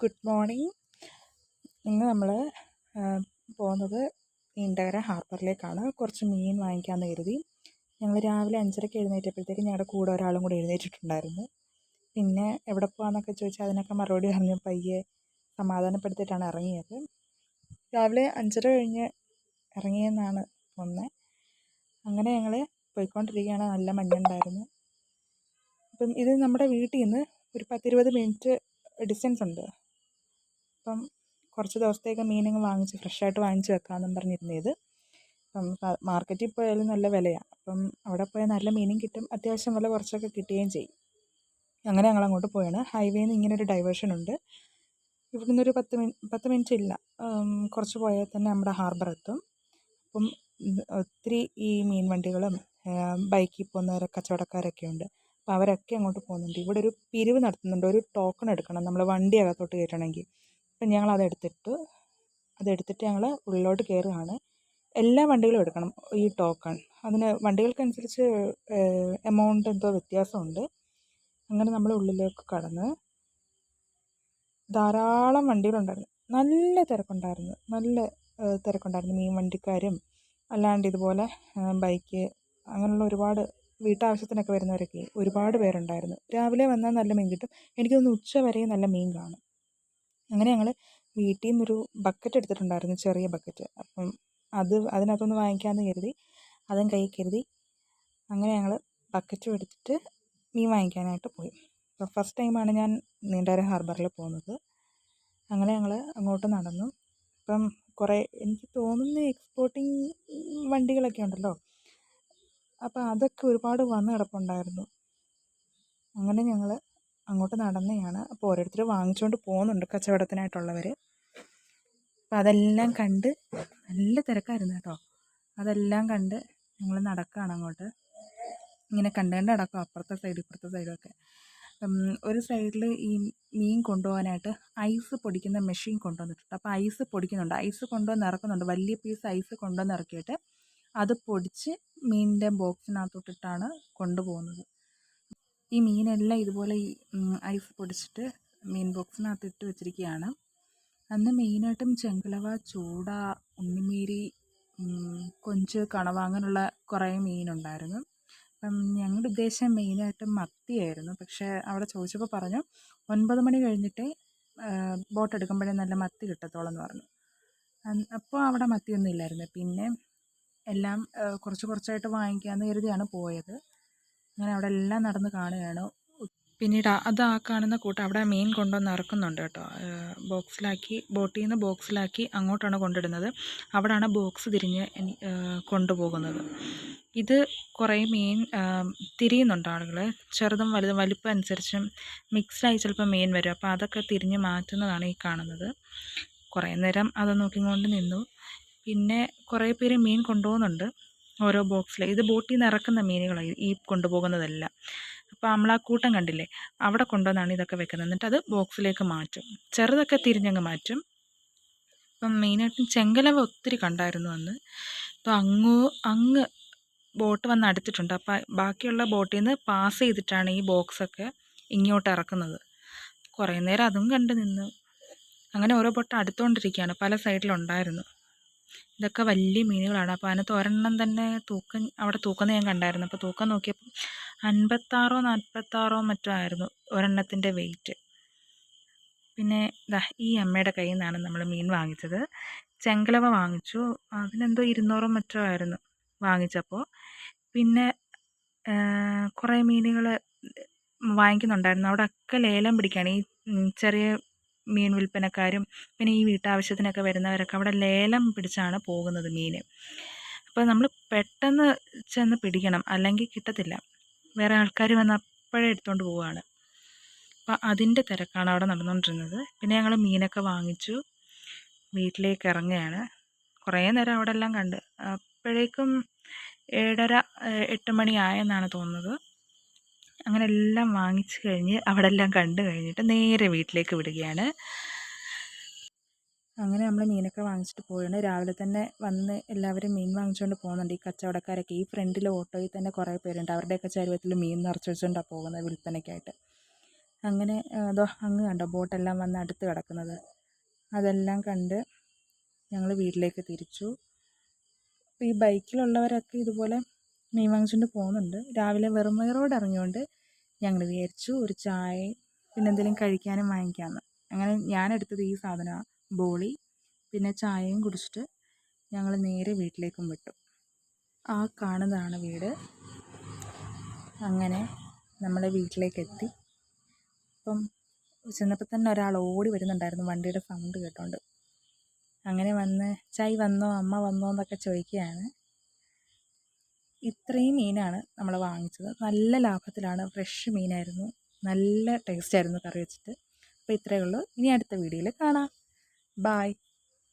Good morning. ഇന്ന് നമ്മൾ പോകുന്നത് നീണ്ടകര ഹാർബറിലേക്കാണ്. കുറച്ച് മീൻ വാങ്ങിക്കാമെന്ന് കരുതി. ഞങ്ങൾ രാവിലെ 5:30 എഴുന്നേറ്റപ്പോഴത്തേക്ക് ഞങ്ങളുടെ കൂടെ ഒരാളും കൂടി എഴുന്നേറ്റിട്ടുണ്ടായിരുന്നു. പിന്നെ എവിടെ പോകാമെന്നൊക്കെ ചോദിച്ചാൽ അതിനൊക്കെ മറുപടി പറഞ്ഞ് പയ്യെ സമാധാനപ്പെടുത്തിയിട്ടാണ് ഇറങ്ങിയത്. രാവിലെ 5:30 കഴിഞ്ഞ് ഇറങ്ങിയെന്നാണ് തോന്നുന്നത്. അങ്ങനെ ഞങ്ങൾ പോയിക്കൊണ്ടിരിക്കുകയാണ്. നല്ല മഞ്ഞുണ്ടായിരുന്നു. അപ്പം ഇത് നമ്മുടെ വീട്ടിൽ നിന്ന് ഒരു 10-20 മിനിറ്റ് ഡിസ്റ്റൻസ് ഉണ്ട്. അപ്പം കുറച്ച് ദിവസത്തേക്ക് മീനങ്ങ് വാങ്ങിച്ച് ഫ്രഷായിട്ട് വാങ്ങിച്ച് വെക്കാമെന്നും പറഞ്ഞിരുന്നത്. അപ്പം മാർക്കറ്റിൽ പോയാലും നല്ല വിലയാണ്. അപ്പം അവിടെ പോയാൽ നല്ല മീനും കിട്ടും, അത്യാവശ്യം വില കുറച്ചൊക്കെ കിട്ടുകയും ചെയ്യും. അങ്ങനെ ഞങ്ങൾ അങ്ങോട്ട് പോയാണ്. ഹൈവേയിൽ നിന്ന് ഇങ്ങനെ ഒരു ഡൈവേർഷൻ ഉണ്ട്. ഇവിടെ നിന്നൊരു 10 മിനിറ്റ് ഇല്ല, കുറച്ച് പോയാൽ തന്നെ നമ്മുടെ ഹാർബർ എത്തും. അപ്പം ഒത്തിരി ഈ മീൻ വണ്ടികളും ബൈക്കിൽ പോകുന്നവരെ കച്ചവടക്കാരൊക്കെ ഉണ്ട്. അപ്പോൾ അവരൊക്കെ അങ്ങോട്ട് പോകുന്നുണ്ട്. ഇവിടെ ഒരു പിരിവ് നടത്തുന്നുണ്ട്. ഒരു ടോക്കൺ എടുക്കണം നമ്മൾ വണ്ടി അകത്തോട്ട് കയറ്റണമെങ്കിൽ. അപ്പം ഞങ്ങൾ അതെടുത്തിട്ട് ഞങ്ങൾ ഉള്ളിലോട്ട് കയറുകയാണ്. എല്ലാ വണ്ടികളും എടുക്കണം ഈ ടോക്കൺ. അതിന് വണ്ടികൾക്കനുസരിച്ച് എമൗണ്ട് എന്തോ വ്യത്യാസമുണ്ട്. അങ്ങനെ നമ്മൾ ഉള്ളിലേക്ക് കടന്ന് ധാരാളം വണ്ടികളുണ്ടായിരുന്നു. നല്ല തിരക്കുണ്ടായിരുന്നു. മീൻ വണ്ടിക്കാരും അല്ലാണ്ട് ഇതുപോലെ ബൈക്ക് അങ്ങനെയുള്ള ഒരുപാട് വീട്ടാവശ്യത്തിനൊക്കെ വരുന്നവരൊക്കെ ഒരുപാട് പേരുണ്ടായിരുന്നു. രാവിലെ വന്നാൽ നല്ല മീൻ കിട്ടും. എനിക്ക് തോന്നുന്നു ഉച്ച വരെയും നല്ല മീൻ കാണും. അങ്ങനെ ഞങ്ങൾ വീട്ടിൽ നിന്നൊരു ബക്കറ്റ് എടുത്തിട്ടുണ്ടായിരുന്നു, ചെറിയ ബക്കറ്റ്. അപ്പം അതിനകത്തൊന്ന് വാങ്ങിക്കാമെന്ന് കരുതി, അതും കയ്യിൽ കരുതി. അങ്ങനെ ഞങ്ങൾ ബക്കറ്റും എടുത്തിട്ട് മീൻ വാങ്ങിക്കാനായിട്ട് പോയി. അപ്പോൾ ഫസ്റ്റ് ടൈമാണ് ഞാൻ നീണ്ടകര ഹാർബറിൽ പോകുന്നത്. അങ്ങനെ ഞങ്ങൾ അങ്ങോട്ട് നടന്നു. അപ്പം കുറേ എനിക്ക് തോന്നുന്നു എക്സ്പോർട്ടിങ് വണ്ടികളൊക്കെ ഉണ്ടല്ലോ, അപ്പോൾ അതൊക്കെ ഒരുപാട് വന്ന് കിടപ്പുണ്ടായിരുന്നു. അങ്ങനെ ഞങ്ങൾ അങ്ങോട്ട് നടന്നെയാണ്. അപ്പോൾ ഓരോരുത്തർ വാങ്ങിച്ചുകൊണ്ട് പോകുന്നുണ്ട് കച്ചവടത്തിനായിട്ടുള്ളവർ. അപ്പോൾ അതെല്ലാം കണ്ട് നല്ല തിരക്കായിരുന്നു കേട്ടോ. അതെല്ലാം കണ്ട് ഞങ്ങൾ നടക്കുകയാണ് അങ്ങോട്ട്. ഇങ്ങനെ കണ്ട് നടക്കും, അപ്പുറത്തെ സൈഡ് ഇപ്പുറത്തെ സൈഡൊക്കെ. ഒരു സൈഡിൽ ഈ മീൻ കൊണ്ടുപോകാനായിട്ട് ഐസ് പൊടിക്കുന്ന മെഷീൻ കൊണ്ടുവന്നിട്ടുണ്ട്. അപ്പോൾ ഐസ് പൊടിക്കുന്നുണ്ട്, ഐസ് കൊണ്ടുവന്ന് ഇറക്കുന്നുണ്ട്. വലിയ പീസ് ഐസ് കൊണ്ടുവന്ന് ഇറക്കിയിട്ട് അത് പൊടിച്ച് മീനിൻ്റെ ബോക്സിനകത്തോട്ടിട്ടാണ് കൊണ്ടുപോകുന്നത്. ഈ മീനെല്ലാം ഇതുപോലെ ഈ ഐസ് പൊടിച്ചിട്ട് മീൻ ബോക്സിനകത്ത് ഇട്ട് വെച്ചിരിക്കുകയാണ്. അന്ന് മെയിനായിട്ടും ചെങ്കുലവ, ചൂട, ഉണ്ണിമേരി, കൊഞ്ച്, കണവ അങ്ങനെയുള്ള കുറേ മീനുണ്ടായിരുന്നു. അപ്പം ഞങ്ങളുടെ ഉദ്ദേശം മെയിനായിട്ടും മത്തിയായിരുന്നു. പക്ഷേ അവിടെ ചോദിച്ചപ്പോൾ പറഞ്ഞു 9 മണി കഴിഞ്ഞിട്ടേ ബോട്ട് എടുക്കുമ്പോഴേ നല്ല മത്തി കിട്ടത്തുള്ളൂ എന്ന് പറഞ്ഞു. അപ്പോൾ അവിടെ മത്തിയൊന്നും ഇല്ലായിരുന്നു. പിന്നെ എല്ലാം കുറച്ചായിട്ട് വാങ്ങിക്കാമെന്ന് കരുതിയാണ് പോയത്. അങ്ങനെ അവിടെ എല്ലാം നടന്ന് കാണുകയാണ്. പിന്നീട് ആ കാണുന്ന കൂട്ടം അവിടെ മീൻ കൊണ്ടുവന്ന് ഇറക്കുന്നുണ്ട് കേട്ടോ. ബോട്ടിൽ നിന്ന് ബോക്സിലാക്കി അങ്ങോട്ടാണ് കൊണ്ടിടുന്നത്. അവിടെയാണ് ബോക്സ് തിരിഞ്ഞ് കൊണ്ടുപോകുന്നത്. ഇത് കുറേ മീൻ തിരിയുന്നുണ്ട് ആളുകൾ. ചെറുതും വലുതും വലിപ്പം അനുസരിച്ചും മിക്സായി ചിലപ്പോൾ മീൻ വരും. അപ്പോൾ അതൊക്കെ തിരിഞ്ഞ് മാറ്റുന്നതാണ് ഈ കാണുന്നത്. കുറേ നേരം അത് നോക്കിക്കൊണ്ട് നിന്നു. പിന്നെ കുറേ പേര് മീൻ കൊണ്ടുപോകുന്നുണ്ട് ഓരോ ബോക്സിൽ. ഇത് ബോട്ടിൽ നിന്ന് ഇറക്കുന്ന മീനുകളാണ് ഈ കൊണ്ടുപോകുന്നതെല്ലാം. അപ്പോൾ നമ്മളാ കൂട്ടം കണ്ടില്ലേ, അവിടെ കൊണ്ടുവന്നാണ് ഇതൊക്കെ വെക്കുന്നത്. എന്നിട്ട് അത് ബോക്സിലേക്ക് മാറ്റും. ചെറുതൊക്കെ തിരിഞ്ഞങ്ങ് മാറ്റും. ഇപ്പം മെയിനായിട്ടും ചെങ്കലവ ഒത്തിരി കണ്ടായിരുന്നു അന്ന്. അപ്പോൾ അങ്ങ് ബോട്ട് വന്ന് അടുത്തിട്ടുണ്ട്. അപ്പോൾ ബാക്കിയുള്ള ബോട്ടിൽ നിന്ന് പാസ് ചെയ്തിട്ടാണ് ഈ ബോക്സൊക്കെ ഇങ്ങോട്ട് ഇറക്കുന്നത്. കുറേ നേരം അതും കണ്ട് നിന്ന്. അങ്ങനെ ഓരോ ബോട്ട് അടുത്തുകൊണ്ടിരിക്കുകയാണ്. പല സൈഡിലുണ്ടായിരുന്നു. ഇതൊക്കെ വലിയ മീനുകളാണ്. അപ്പോൾ അതിനകത്ത് ഒരെണ്ണം തന്നെ അവിടെ തൂക്കുന്നത് ഞാൻ കണ്ടായിരുന്നു. അപ്പോൾ തൂക്കം നോക്കിയപ്പോൾ 56-46 മറ്റോ ആയിരുന്നു ഒരെണ്ണത്തിൻ്റെ വെയിറ്റ്. പിന്നെ ഈ അമ്മയുടെ കയ്യിൽ നിന്നാണ് നമ്മൾ മീൻ വാങ്ങിച്ചത്. ചെങ്കലവ വാങ്ങിച്ചു. അതിനെന്തോ 200 മറ്റോ ആയിരുന്നു വാങ്ങിച്ചപ്പോൾ. പിന്നെ കുറേ മീനുകൾ വാങ്ങിക്കുന്നുണ്ടായിരുന്നു. അവിടെ ഒക്കെ ലേലം പിടിക്കുകയാണ് ഈ ചെറിയ മീൻ വിൽപ്പനക്കാരും പിന്നെ ഈ വീട്ടാവശ്യത്തിനൊക്കെ വരുന്നവരൊക്കെ അവിടെ ലേലം പിടിച്ചാണ് പോകുന്നത് മീൻ. അപ്പോൾ നമ്മൾ പെട്ടെന്ന് ചെന്ന് പിടിക്കണം, അല്ലെങ്കിൽ കിട്ടത്തില്ല. വേറെ ആൾക്കാർ വന്ന് അപ്പോഴേ എടുത്തുകൊണ്ട് പോവുകയാണ്. അപ്പോൾ അതിൻ്റെ തിരക്കാണ് അവിടെ നടന്നുകൊണ്ടിരുന്നത്. പിന്നെ ഞങ്ങൾ മീനൊക്കെ വാങ്ങിച്ചു വീട്ടിലേക്ക് ഇറങ്ങുകയാണ്. കുറേ നേരം അവിടെ എല്ലാം കണ്ട്. അപ്പോഴേക്കും 7:30-8 മണി ആയെന്നാണ് തോന്നുന്നത്. അങ്ങനെ എല്ലാം വാങ്ങിച്ച് കഴിഞ്ഞ് അവിടെ എല്ലാം കണ്ടു കഴിഞ്ഞിട്ട് നേരെ വീട്ടിലേക്ക് വിടുകയാണ്. അങ്ങനെ നമ്മൾ മീനൊക്കെ വാങ്ങിച്ചിട്ട് പോയാണ്. രാവിലെ തന്നെ വന്ന് എല്ലാവരും മീൻ വാങ്ങിച്ചുകൊണ്ട് പോകുന്നുണ്ട്. ഈ കച്ചവടക്കാരൊക്കെ ഈ ഫ്രണ്ടിൽ ഓട്ടോയിൽ തന്നെ കുറേ പേരുണ്ട്. അവരുടെയൊക്കെ ചരുവത്തിൽ മീൻ നിറച്ച് വെച്ചുകൊണ്ടാണ് പോകുന്നത് വിൽപ്പനയ്ക്കായിട്ട്. അങ്ങനെ അതോ അങ്ങ് കണ്ടോ ബോട്ടെല്ലാം വന്ന് അടുത്ത് കിടക്കുന്നത്. അതെല്ലാം കണ്ട് ഞങ്ങൾ വീട്ടിലേക്ക് തിരിച്ചു. അപ്പോൾ ഈ ബൈക്കിലുള്ളവരൊക്കെ ഇതുപോലെ മീൻ വാങ്ങിച്ചുകൊണ്ട് പോകുന്നുണ്ട്. രാവിലെ വെറും വയറോടെ ഇറങ്ങിയോണ്ട് ഞങ്ങൾ വിചാരിച്ചു ഒരു ചായയും പിന്നെ എന്തെങ്കിലും കഴിക്കാനും വാങ്ങിക്കാമെന്ന്. അങ്ങനെ ഞാനെടുത്തത് ഈ സാധനമാണ്, ബോളി. പിന്നെ ചായയും കുടിച്ചിട്ട് ഞങ്ങൾ നേരെ വീട്ടിലേക്കും വിട്ടു. ആ കാണുന്നതാണ് വീട്. അങ്ങനെ നമ്മൾ വീട്ടിലേക്കെത്തി. അപ്പം ചെന്നപ്പോൾ തന്നെ ഒരാൾ ഓടി വരുന്നുണ്ടായിരുന്നു വണ്ടിയുടെ സൗണ്ട് കേട്ടോണ്ട്. അങ്ങനെ വന്ന് ചായ് വന്നോ അമ്മ വന്നോ എന്നൊക്കെ ചോദിക്കുകയാണ്. ഇത്രയും മീനാണ് നമ്മൾ വാങ്ങിച്ചത്. നല്ല ലാഭത്തിലാണ്, ഫ്രഷ് മീനായിരുന്നു, നല്ല ടേസ്റ്റായിരുന്നു കറി വെച്ചിട്ട്. അപ്പോൾ ഇത്രയേ ഉള്ളൂ. ഇനി അടുത്ത വീഡിയോയിൽ കാണാം. ബായ്.